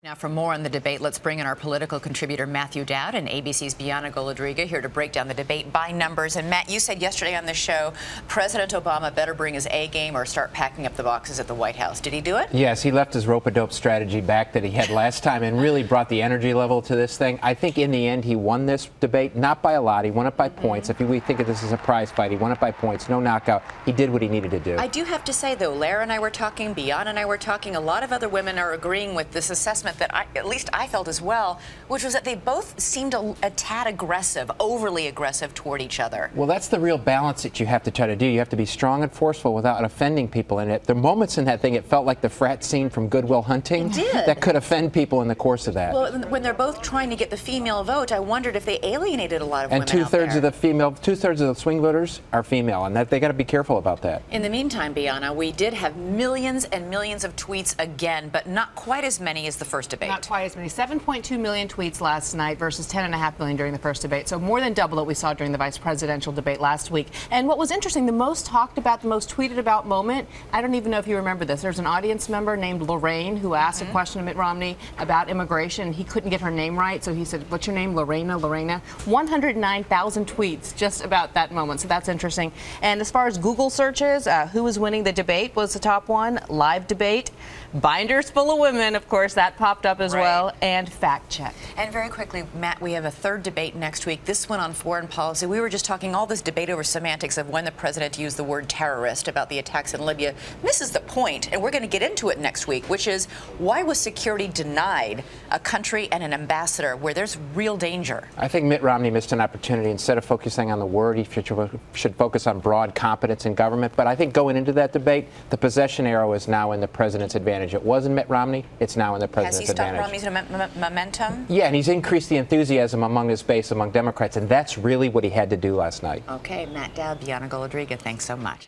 Now, for more on the debate, let's bring in our political contributor, Matthew Dowd, and ABC's Bianna Golodryga here to break down the debate by numbers. And Matt, you said yesterday on the show, President Obama better bring his A game or start packing up the boxes at the White House. Did he do it? Yes, he left his rope-a-dope strategy back that he had last time and really brought the energy level to this thing. I think in the end he won this debate, not by a lot. He won it by points. If we think of this as a prize fight, he won it by points, no knockout. He did what he needed to do. I do have to say, though, Lara and I were talking, Bianna and I were talking, a lot of other women are agreeing with this assessment that at least I felt as well, which was that they both seemed a tad aggressive, overly aggressive toward each other. Well, that's the real balance that you have to try to do. You have to be strong and forceful without offending people. And the moments in that thing, it felt like the frat scene from Good Will Hunting. It did. That could offend people in the course of that. Well, when they're both trying to get the female vote, I wondered if they alienated a lot of women out there. And two-thirds of the swing voters are female, and they got to be careful about that. In the meantime, Bianna, we did have millions and millions of tweets again, but not quite as many as the first debate. Not quite as many. 7.2 million tweets last night versus 10.5 million during the first debate. So more than double what we saw during the vice presidential debate last week. And what was interesting, the most talked about, the most tweeted about moment, I don't even know if you remember this. There's an audience member named Lorraine who asked a question to Mitt Romney about immigration. He couldn't get her name right, so he said, "What's your name, Lorena?" 109,000 tweets just about that moment. So that's interesting. And as far as Google searches, who was winning the debate was the top one. Live debate. Binders full of women, of course, that popped up as well, and fact check. And very quickly, Matt, we have a third debate next week, this one on foreign policy. We were just talking all this debate over semantics of when the president used the word terrorist about the attacks in Libya. Misses the point, and we're going to get into it next week, which is why was security denied a country and an ambassador where there's real danger? I think Mitt Romney missed an opportunity. Instead of focusing on the word, he should focus on broad competence in government. But I think going into that debate, the possession arrow is now in the president's advantage. It wasn't Mitt Romney. It's now in the president's advantage. Has he stopped Romney's momentum? Yeah, and he's increased the enthusiasm among his base, among Democrats, and that's really what he had to do last night. Okay, Matt Dowd, Bianna Golodryga, thanks so much.